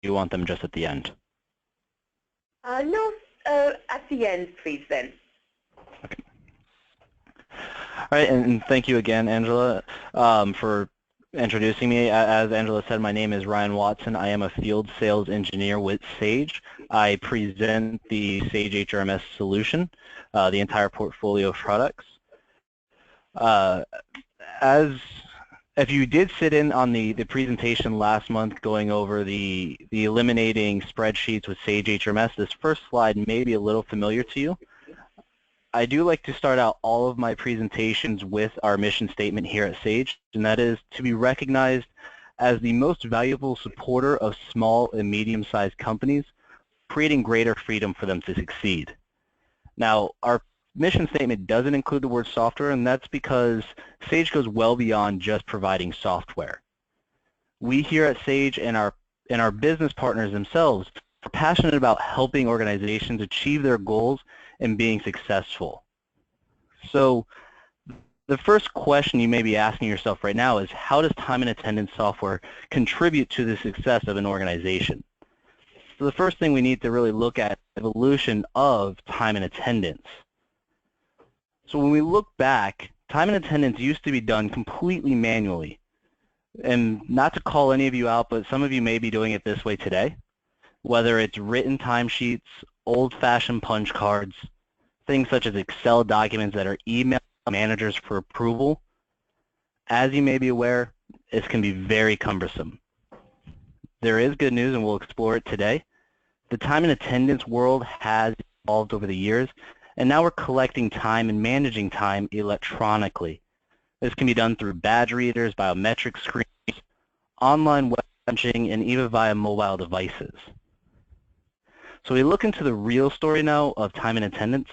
you want them just at the end? No, at the end, please, then. Okay. All right, and thank you again, Angela, for introducing me. As Angela said, my name is Ryan Watson. I am a field sales engineer with Sage. I present the Sage HRMS solution, the entire portfolio of products. If you did sit in on the presentation last month going over the eliminating spreadsheets with Sage HRMS, this first slide may be a little familiar to you. I do like to start out all of my presentations with our mission statement here at Sage, and that is to be recognized as the most valuable supporter of small and medium-sized companies, creating greater freedom for them to succeed. Now, our mission statement doesn't include the word software, and that's because Sage goes well beyond just providing software. We here at Sage and our business partners themselves are passionate about helping organizations achieve their goals and being successful. So the first question you may be asking yourself right now is, how does time and attendance software contribute to the success of an organization? So the first thing we need to really look at is the evolution of time and attendance. So when we look back, time and attendance used to be done completely manually. And not to call any of you out, but some of you may be doing it this way today, whether it's written timesheets, old-fashioned punch cards, things such as Excel documents that are emailed to managers for approval. As you may be aware, this can be very cumbersome. There is good news, and we'll explore it today. The time and attendance world has evolved over the years, and now we're collecting time and managing time electronically. This can be done through badge readers, biometric screens, online web punching, and even via mobile devices. So we look into the real story now of time and attendance.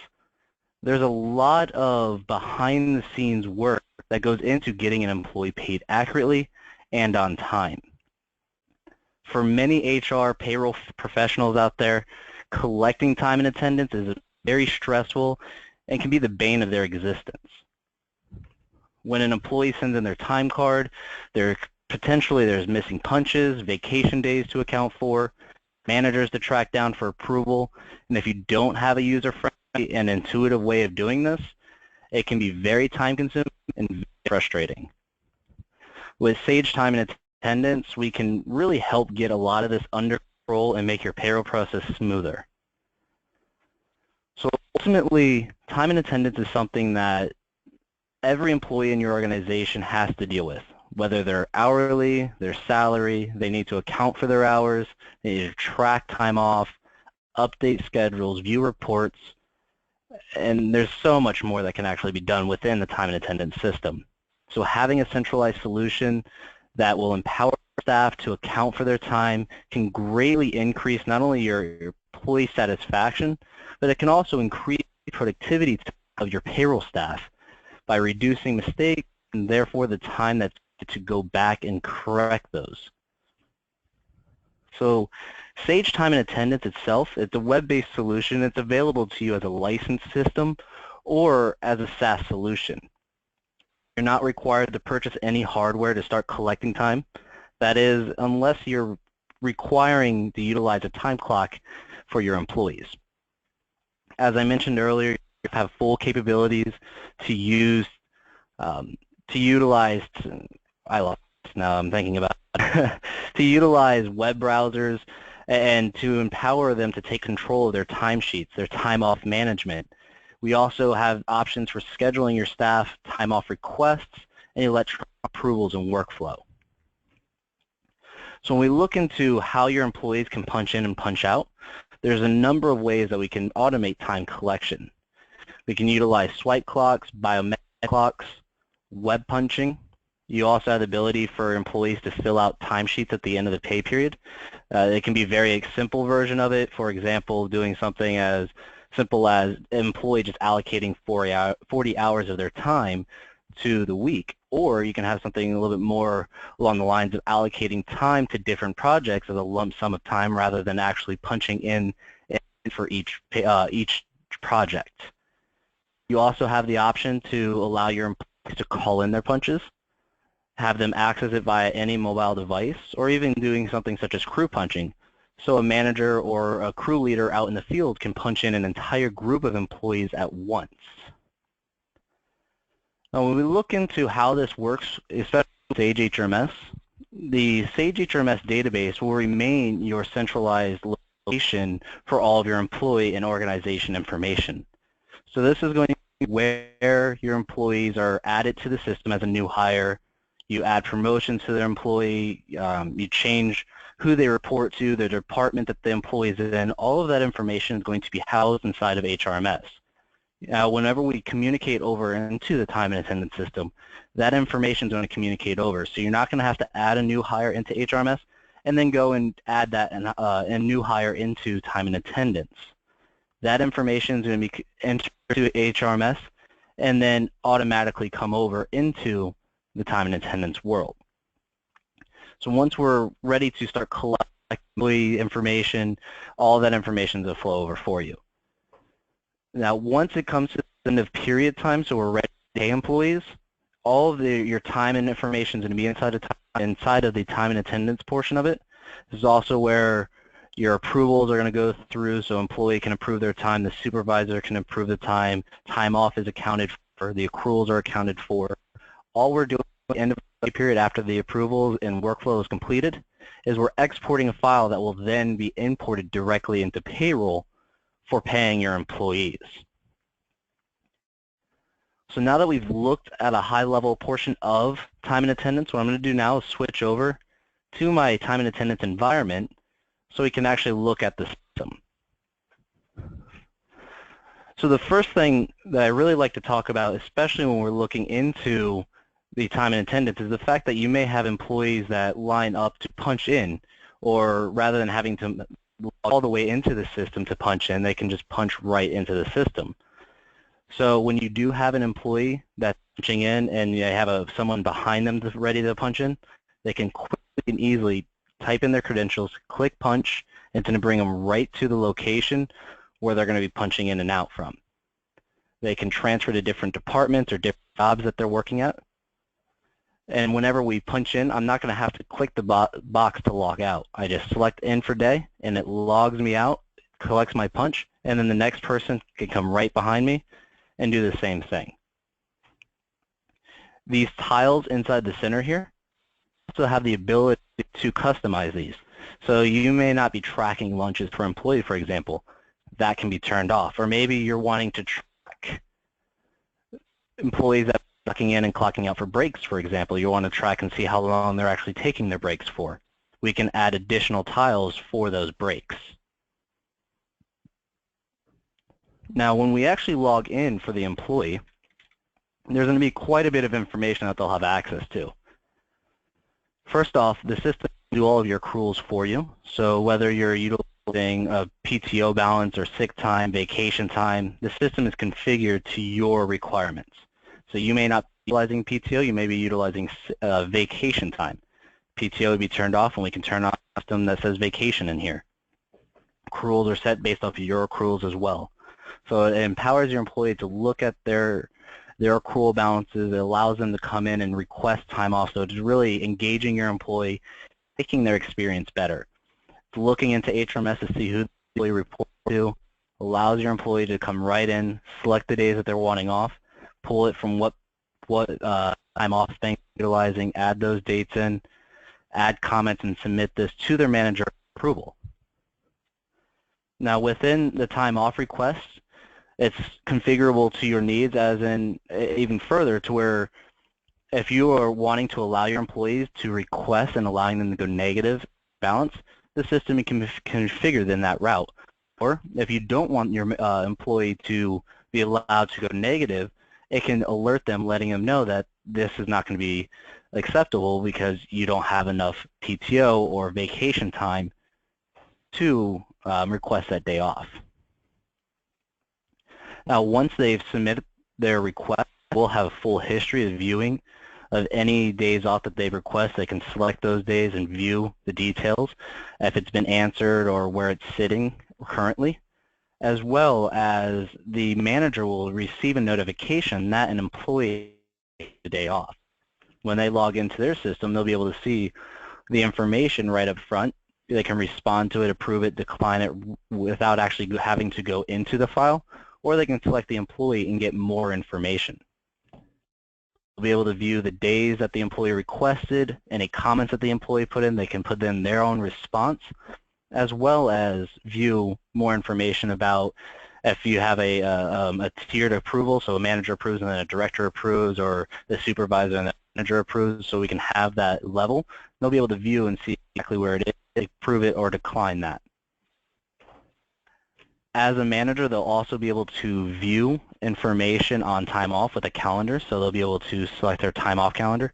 There's a lot of behind-the-scenes work that goes into getting an employee paid accurately and on time. For many HR payroll professionals out there, collecting time and attendance is very stressful and can be the bane of their existence. When an employee sends in their time card, potentially there's missing punches, vacation days to account for, managers to track down for approval, and if you don't have a user-friendly and intuitive way of doing this, it can be very time-consuming and very frustrating. With Sage Time and Attendance, we can really help get a lot of this under control and make your payroll process smoother. So ultimately, time and attendance is something that every employee in your organization has to deal with. Whether they're hourly, their salary, they need to account for their hours, they need to track time off, update schedules, view reports, and there's so much more that can actually be done within the time and attendance system. So having a centralized solution that will empower staff to account for their time can greatly increase not only your employee satisfaction, but it can also increase the productivity of your payroll staff by reducing mistakes and therefore the time that's to go back and correct those. So Sage Time and Attendance itself, it's a web-based solution. It's available to you as a licensed system or as a SaaS solution. You're not required to purchase any hardware to start collecting time. That is, unless you're requiring to utilize a time clock for your employees. As I mentioned earlier, you have full capabilities to utilize, I lost now, I'm thinking about to utilize web browsers and to empower them to take control of their timesheets, their time off management. We also have options for scheduling your staff time off requests and electronic approvals and workflow. So when we look into how your employees can punch in and punch out, there's a number of ways that we can automate time collection. We can utilize swipe clocks, biometric clocks, web punching. You also have the ability for employees to fill out timesheets at the end of the pay period. It can be a very simple version of it. For example, doing something as simple as an employee just allocating 40 hours of their time to the week. Or you can have something a little bit more along the lines of allocating time to different projects as a lump sum of time rather than actually punching in for each project. You also have the option to allow your employees to call in their punches, have them access it via any mobile device, or even doing something such as crew punching, So a manager or a crew leader out in the field can punch in an entire group of employees at once. Now, when we look into how this works, especially with Sage HRMS, the Sage HRMS database will remain your centralized location for all of your employee and organization information. So this is going to be where your employees are added to the system as a new hire. You add promotions to their employee, you change who they report to, the department that the employee is in. All of that information is going to be housed inside of HRMS. Now, whenever we communicate over into the time and attendance system, that information is going to communicate over. So you're not going to have to add a new hire into HRMS and then go and add that a new hire into time and attendance. That information is going to be entered to HRMS and then automatically come over into the time and attendance world. So once we're ready to start collecting employee information, all that information will flow over for you. Now, once it comes to the end of period time, so we're ready to pay employees, all of your time and information is going to be inside of the time and attendance portion of it. This is also where your approvals are going to go through, so employee can approve their time, the supervisor can approve the time off is accounted for, the accruals are accounted for. All we're doing at the end of the period after the approvals and workflow is completed is we're exporting a file that will then be imported directly into payroll for paying your employees. So now that we've looked at a high-level portion of time and attendance, what I'm going to do now is switch over to my time and attendance environment so we can actually look at the system. So the first thing that I really like to talk about, especially when we're looking into the time and attendance, is the fact that you may have employees that line up to punch in, or rather than having to log all the way into the system to punch in, they can just punch right into the system. So when you do have an employee that's punching in and you have someone behind them ready to punch in, they can quickly and easily type in their credentials, click punch, and it's going to bring them right to the location where they're going to be punching in and out from. They can transfer to different departments or different jobs that they're working at. And whenever we punch in, I'm not going to have to click the box to log out. I just select in for day, and it logs me out, collects my punch, and then the next person can come right behind me and do the same thing. These tiles inside the center here also have the ability to customize these. So you may not be tracking lunches per employee, for example. That can be turned off. Or maybe you're wanting to track employees that are clocking in and clocking out for breaks, for example. You want to track and see how long they're actually taking their breaks for. We can add additional tiles for those breaks. Now, when we actually log in for the employee, there's going to be quite a bit of information that they'll have access to. First off, the system will do all of your accruals for you. So whether you're utilizing a PTO balance or sick time, vacation time, the system is configured to your requirements. So you may not be utilizing PTO, you may be utilizing vacation time. PTO would be turned off, and we can turn on a system that says vacation in here. Accruals are set based off of your accruals as well. So it empowers your employee to look at their accrual balances. It allows them to come in and request time off. So it's really engaging your employee, making their experience better. It's looking into HRMS to see who the employee reports to, allows your employee to come right in, select the days that they're wanting off, pull it from what time off thing they're utilizing, add those dates in, add comments, and submit this to their manager for approval. Now within the time off request, it's configurable to your needs, as in even further to where if you are wanting to allow your employees to request and allowing them to go negative balance, the system can configure in that route. Or if you don't want your employee to be allowed to go negative, it can alert them, letting them know that this is not going to be acceptable because you don't have enough PTO or vacation time to request that day off. Now, once they've submitted their request, we'll have a full history of viewing of any days off that they've requested. They can select those days and view the details, if it's been answered or where it's sitting currently, as well as the manager will receive a notification that an employee takes the day off. When they log into their system, they'll be able to see the information right up front, they can respond to it, approve it, decline it without actually having to go into the file, or they can select the employee and get more information. They'll be able to view the days that the employee requested, any comments that the employee put in. They can put in their own response, as well as view more information about if you have a tiered approval, so a manager approves and then a director approves, or the supervisor and the manager approves, so we can have that level. They'll be able to view and see exactly where it is, approve it or decline that. As a manager, they'll also be able to view information on time off with a calendar, so they'll be able to select their time off calendar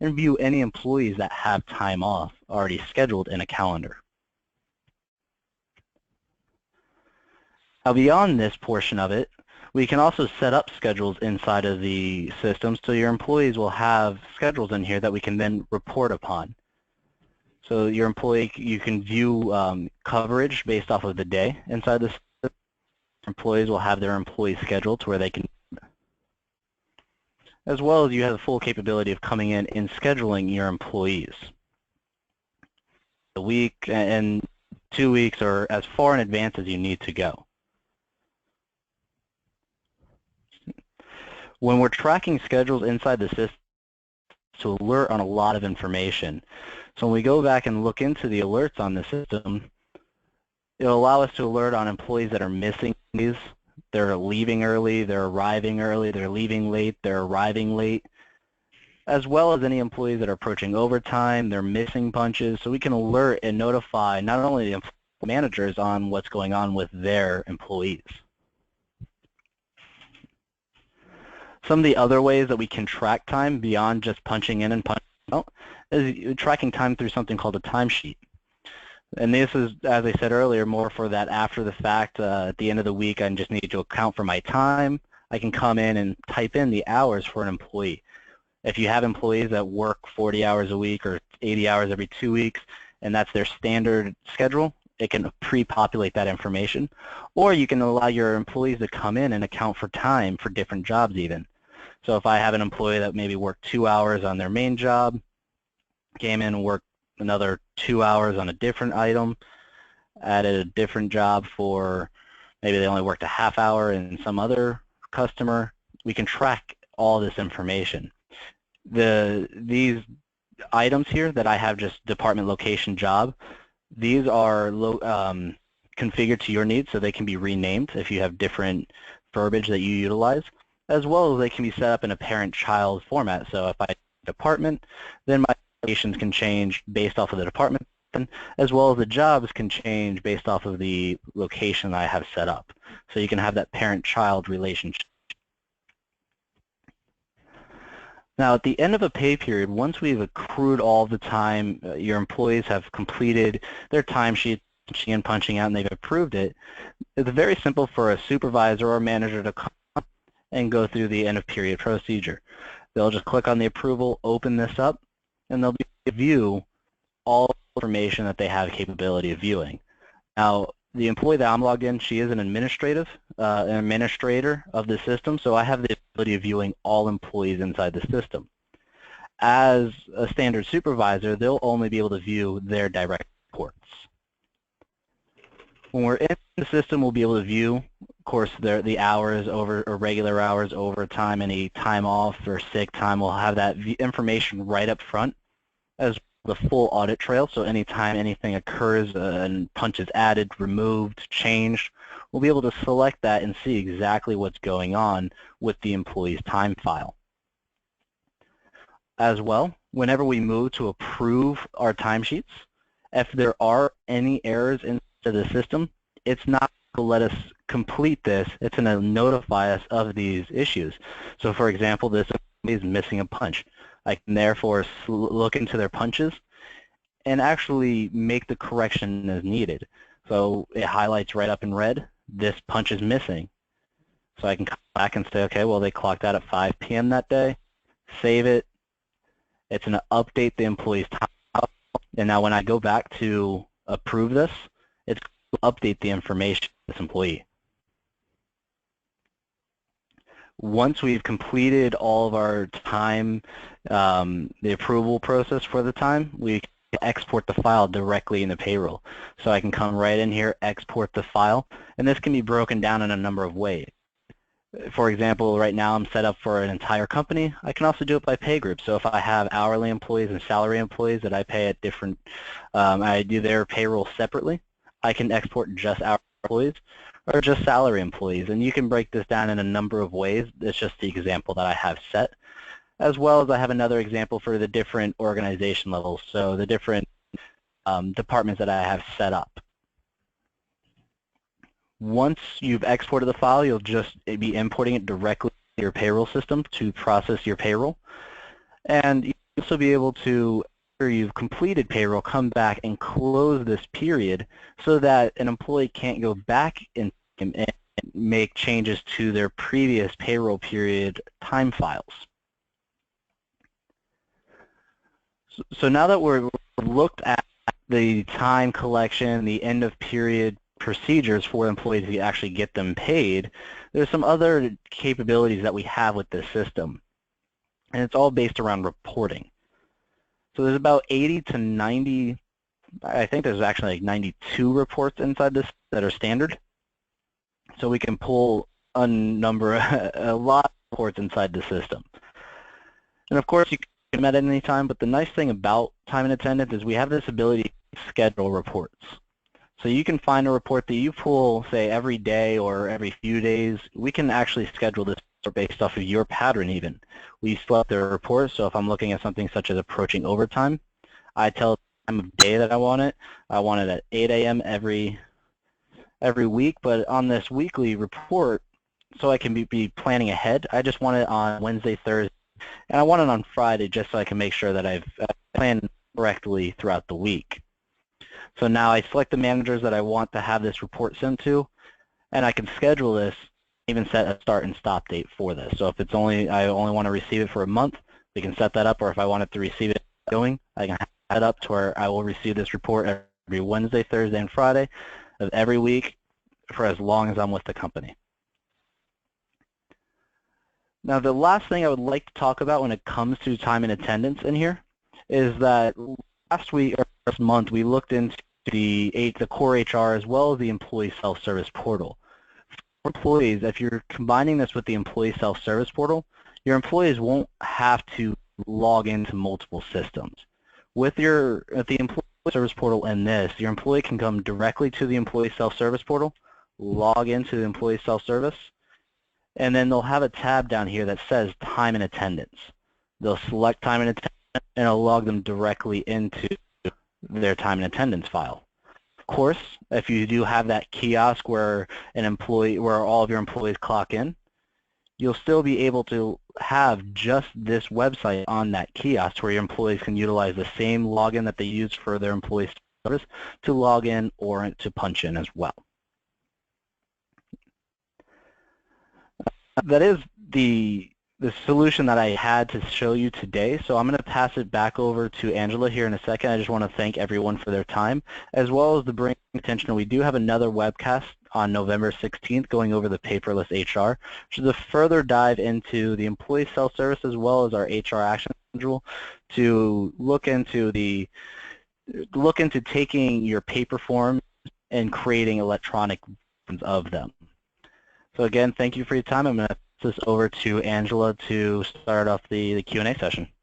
and view any employees that have time off already scheduled in a calendar. Now, beyond this portion of it, we can also set up schedules inside of the system, so your employees will have schedules in here that we can then report upon. So your employee, you can view coverage based off of the day inside the system. Employees will have their employee schedule to where they can, as well as you have the full capability of coming in and scheduling your employees. A week and 2 weeks, or as far in advance as you need to go. When we're tracking schedules inside the system, to alert on a lot of information. So when we go back and look into the alerts on the system, it'll allow us to alert on employees that are missing days. They're leaving early, they're arriving early, they're leaving late, they're arriving late, as well as any employees that are approaching overtime, they're missing punches. So we can alert and notify not only the managers on what's going on with their employees. Some of the other ways that we can track time beyond just punching in and punching out is tracking time through something called a timesheet. And this is, as I said earlier, more for that after the fact. At the end of the week, I just need to account for my time. I can come in and type in the hours for an employee. If you have employees that work 40 hours a week or 80 hours every 2 weeks, and that's their standard schedule, it can pre-populate that information. Or you can allow your employees to come in and account for time for different jobs even. So if I have an employee that maybe worked 2 hours on their main job, came in and worked another 2 hours on a different item, added a different job for maybe they only worked a half hour in some other customer, we can track all this information. These items here that I have just department location job, these are configured to your needs, so they can be renamed if you have different verbiage that you utilize, as well as they can be set up in a parent-child format. So if I have a department, then my locations can change based off of the department, as well as the jobs can change based off of the location I have set up. So you can have that parent-child relationship. Now, at the end of a pay period, once we've accrued all the time, your employees have completed their timesheet, punching in, punching out, and they've approved it, it's very simple for a supervisor or manager to come and go through the end of period procedure. They'll just click on the approval, open this up, and they'll be able to view all information that they have capability of viewing. Now, the employee that I'm logged in, she is an administrator of the system, so I have the ability of viewing all employees inside the system. As a standard supervisor, they'll only be able to view their direct reports. When we're in the system, we'll be able to view, of course, the hours over, or regular hours, overtime, any time off or sick time. We'll have that information right up front, as the full audit trail. So anytime anything occurs and punch is added, removed, changed, we'll be able to select that and see exactly what's going on with the employee's time file. As well, whenever we move to approve our timesheets, if there are any errors into the system, it's not going to let us complete this. It's going to notify us of these issues. So for example, this employee is missing a punch. I can therefore look into their punches and actually make the correction as needed. So it highlights right up in red, this punch is missing. So I can come back and say, okay, well, they clocked out at 5 p.m. that day, save it. It's going to update the employee's time. And now when I go back to approve this, it's going to update the information of this employee. Once we've completed all of our time, the approval process for the time, we export the file directly into payroll. So I can come right in here, export the file, and this can be broken down in a number of ways. For example, right now I'm set up for an entire company. I can also do it by pay group. So if I have hourly employees and salary employees that I pay at different, I do their payroll separately, I can export just hourly employees or just salary employees. And you can break this down in a number of ways. It's just the example that I have set, as well as I have another example for the different organization levels, so the different departments that I have set up. Once you've exported the file, you'll just be importing it directly to your payroll system to process your payroll. And you'll also be able to, after you've completed payroll, come back and close this period so that an employee can't go back and make changes to their previous payroll period time files. So now that we've looked at the time collection, the end of period procedures for employees to actually get them paid, there's some other capabilities that we have with this system. And it's all based around reporting. So there's about 80 to 90, I think there's actually like 92 reports inside this that are standard. So we can pull a lot of reports inside the system. And of course, you can at any time, but the nice thing about time and attendance is we have this ability to schedule reports. So you can find a report that you pull, say, every day or every few days. We can actually schedule this based off of your pattern even. We select the report, so if I'm looking at something such as approaching overtime, I tell the time of day that I want it. I want it at 8 a.m. every week, but on this weekly report, so I can be planning ahead, I just want it on Wednesday, Thursday, and I want it on Friday just so I can make sure that I've planned correctly throughout the week. So now I select the managers that I want to have this report sent to, and I can schedule this, even set a start and stop date for this. So if it's I only want to receive it for a month, we can set that up, or if I wanted to receive it going, I can have that up to where I will receive this report every Wednesday, Thursday, and Friday of every week for as long as I'm with the company. Now the last thing I would like to talk about when it comes to time and attendance in here is that last week or last month we looked into the core HR as well as the employee self-service portal. For employees, if you're combining this with the employee self-service portal, your employees won't have to log into multiple systems. With the employee service portal and this, your employee can come directly to the employee self-service portal, log into the employee self-service, and then they'll have a tab down here that says time and attendance. They'll select time and attendance and it'll log them directly into their time and attendance file. Of course, if you do have that kiosk where all of your employees clock in, you'll still be able to have just this website on that kiosk where your employees can utilize the same login that they use for their employee service to log in or to punch in as well. That is the solution that I had to show you today, so I'm going to pass it back over to Angela here in a second. I just want to thank everyone for their time, as well as to bring attention. We do have another webcast on November 16th going over the paperless HR, which is a further dive into the employee self-service as well as our HR action schedule to look into taking your paper forms and creating electronic versions of them. So again, thank you for your time. I'm going to pass this over to Angela to start off the Q&A session.